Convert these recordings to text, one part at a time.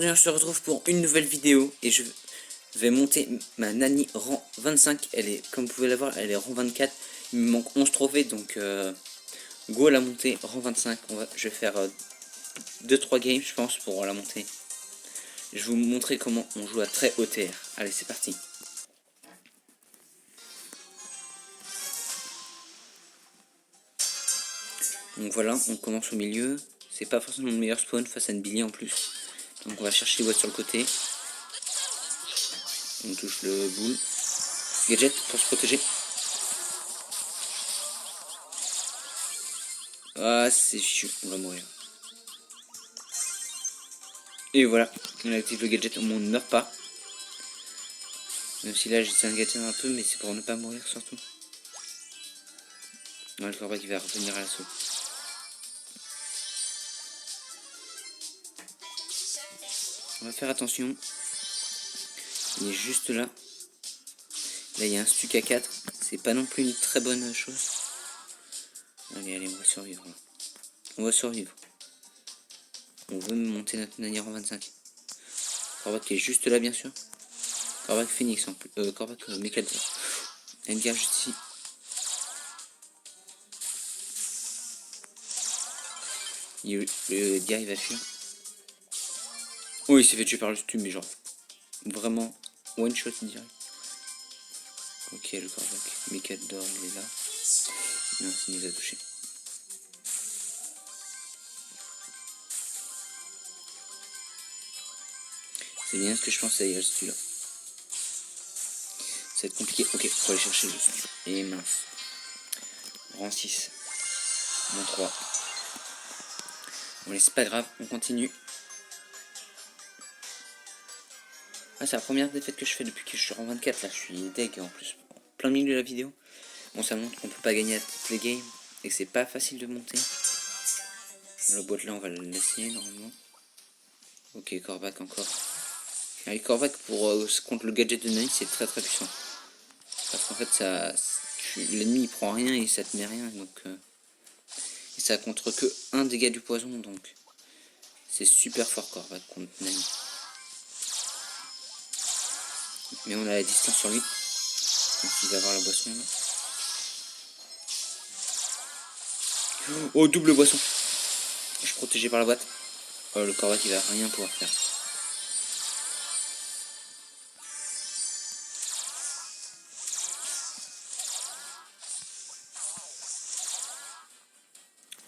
aujourd'hui on se retrouve pour une nouvelle vidéo et je vais monter ma Nani rang 25. Elle est, comme vous pouvez la voir, elle est rang 24. Il me manque 11 trophées, donc go à la montée rang 25. Je vais faire 2-3 games je pense pour la monter. Je vais vous montrer comment on joue à très haut TR. Allez, c'est parti. Donc voilà, on commence au milieu. C'est pas forcément le meilleur spawn face à une Billy en plus. Donc on va chercher les boîtes sur le côté. On touche le boule. Gadget pour se protéger. Ah, c'est fichu, on va mourir. Et voilà, on active le gadget, au moins on ne meurt pas. Même si là j'essaie un gadget un peu, mais c'est pour ne pas mourir surtout. Non, le corbeau qui va revenir à l'assaut. On va faire attention. Il est juste là. Là il y a un stuck à 4. C'est pas non plus une très bonne chose. Allez, allez, on va survivre. On va survivre. On veut monter notre nanière en 25. Corbac qui est juste là bien sûr. Corbac Phoenix en plus. Corbac Mécador. Edgar juste ici. Le Edgar il va fuir. Oh, il s'est fait tuer par le stun, mais genre vraiment one shot direct. Ok, le Corbac Mécador il est là. Non, il nous a touché. C'est bien ce que je pensais, il y a le stu là. Ça va être compliqué. Ok, faut aller chercher le stu. Et mince. Rang 6. Rang 3. Bon, allez, c'est pas grave, on continue. Ah, c'est la première défaite que je fais depuis que je suis en 24. Là, je suis deg en plus. Plein milieu de la vidéo. Bon, ça montre qu'on peut pas gagner à toutes les games. Et que c'est pas facile de monter. La boîte là, on va le laisser normalement. Ok, Corbac encore. Allez, Corbac contre le gadget de Nani, c'est très puissant. Parce qu'en fait, l'ennemi il prend rien et ça te met rien. Donc, et ça contre que un dégât du poison. Donc, c'est super fort Corbac contre Nani. Mais on a la distance sur lui. Donc il va avoir la boisson là. Oh, double boisson. Je suis protégé par la boîte. Oh, le Corbac il va rien pouvoir faire.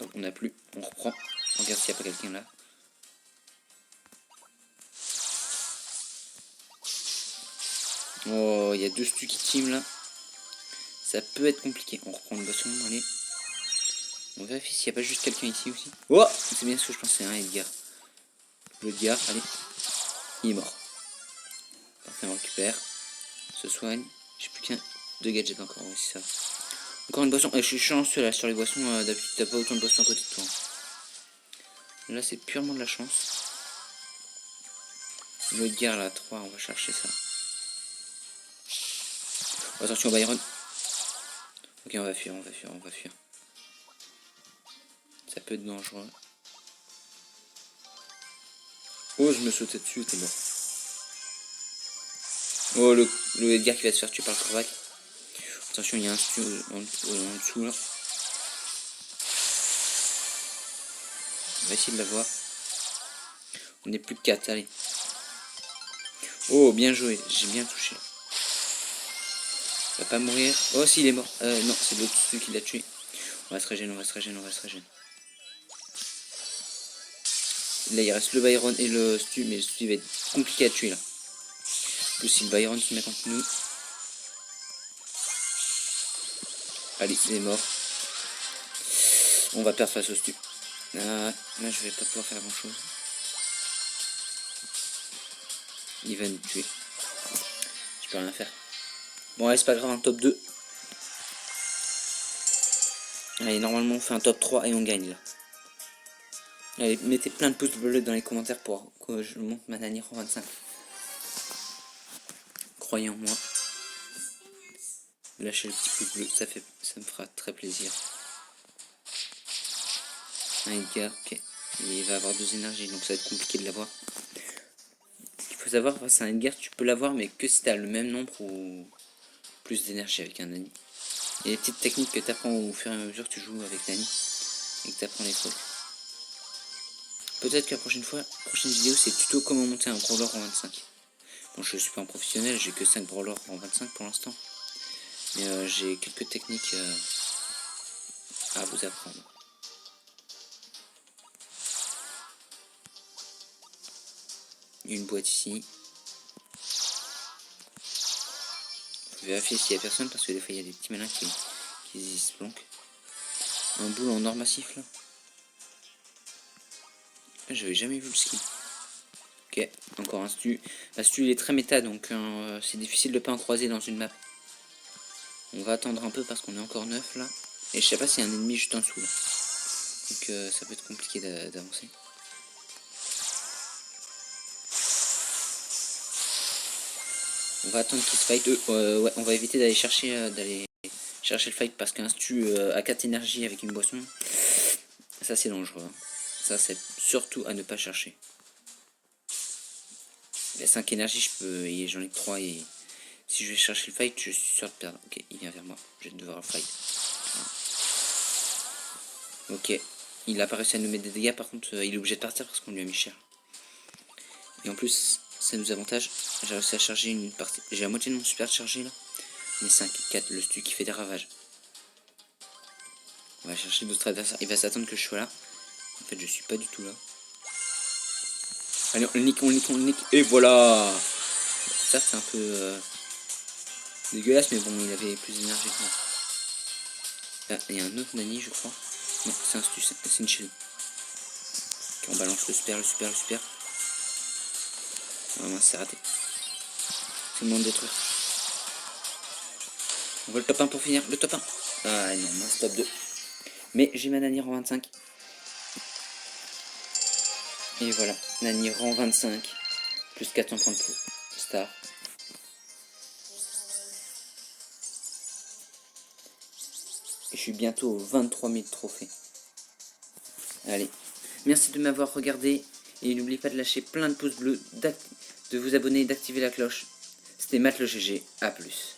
Donc on n'a plus. On reprend. On regarde s'il n'y a pas quelqu'un là. Oh, il y a deux stus qui team là. Ça peut être compliqué. On reprend le boisson, allez. On vérifie s'il n'y a pas juste quelqu'un ici aussi. Oh, c'est bien ce que je pensais, hein, Edgar. Le Edgar, allez. Il est mort. Parfait, on récupère. Se soigne. J'ai plus qu'un deux gadgets encore, oui, c'est ça. Encore une boisson. Je suis chanceux là sur les boissons. D'habitude, t'as pas autant de boissons à côté de toi. Là, c'est purement de la chance. Le Edgar là, 3, on va chercher ça. Oh, attention, Byron. Ok, on va fuir. Ça peut être dangereux. Oh, je me sautais dessus, t'es mort. Oh, le Edgar qui va se faire tuer par le Corbac. Attention, il y a un stu en dessous là. On va essayer de l'avoir. On est plus que 4, allez. Oh, bien joué, j'ai bien touché. Il va pas mourir. Oh, si, il est mort. Non, c'est l'autre stu qui l'a tué. On va se régénérer, on va se régénérer. Là, il reste le Byron et le stu, mais le stu va être compliqué à tuer là. En plus, si le Byron se met contre nous. Allez, il est mort. On va perdre face au stu. Là, je vais pas pouvoir faire grand chose. Il va nous tuer. Je peux rien faire. Bon, allez, c'est pas grave, un top 2. Allez, normalement, on fait un top 3 et on gagne là. Allez, mettez plein de pouces bleus dans les commentaires pour que je monte ma Nani en 25. Croyez en moi. Lâchez le petit pouce bleu, ça me fera très plaisir. Un Edgar, ok. Il va avoir 2 énergies, donc ça va être compliqué de l'avoir. faut savoir, face à Edgar, tu peux l'avoir, mais que si t'as le même nombre ou plus d'énergie avec un Nani. Il y a des petites techniques que t'apprends au fur et à mesure que tu joues avec Nani et que t'apprends les trucs. Peut-être que la prochaine vidéo, c'est tuto comment monter un brawler en 25. Bon, je suis pas un professionnel, j'ai que 5 brawlers en 25 pour l'instant. Mais j'ai quelques techniques à vous apprendre. Il y a une boîte ici. Faut vérifier s'il y a personne parce que des fois il y a des petits malins qui se planquent. Un boule en or massif là. J'avais jamais vu le ski. Ok, encore un stu. La stu il est très méta donc c'est difficile de pas en croiser dans une map. On va attendre un peu parce qu'on est encore 9 là. Et je sais pas s'il y a un ennemi juste en dessous là. Donc ça peut être compliqué d'avancer. On va attendre qu'il se fight. Ouais, on va éviter d'aller chercher le fight parce qu'un stu à 4 énergies avec une boisson, ça c'est dangereux. Hein. Ça c'est surtout à ne pas chercher. Il y a 5 énergies, j'en ai que 3 et si je vais chercher le fight, je suis sûr de perdre. Ok, il vient vers moi, je vais devoir le fight. Ok, il a pas réussi à nous mettre des dégâts, par contre il est obligé de partir parce qu'on lui a mis cher. Et en plus, ça nous avantage, j'ai réussi à charger une partie. J'ai la moitié de mon super chargé là. Mais 5, 4, le stu qui fait des ravages. On va chercher d'autres adversaires. Il va s'attendre que je sois là. En fait, je suis pas du tout là. Allez, on le nique. Et voilà. Ça, c'est un peu dégueulasse, mais bon, il avait plus d'énergie que moi. Là, il y a un autre Nani, je crois. Non, c'est un stu, c'est une chérie. Ok, on balance le super. Ah mince, c'est raté. C'est le moment de détruire. On va le top 1 pour finir. Le top 1. Ah non, mince, top 2. Mais j'ai ma Nani en 25. Et voilà, Nani rang 25, plus 400 points de star. Et je suis bientôt aux 23 000 trophées. Allez, merci de m'avoir regardé. Et n'oubliez pas de lâcher plein de pouces bleus, de vous abonner et d'activer la cloche. C'était Matt le GG, à plus.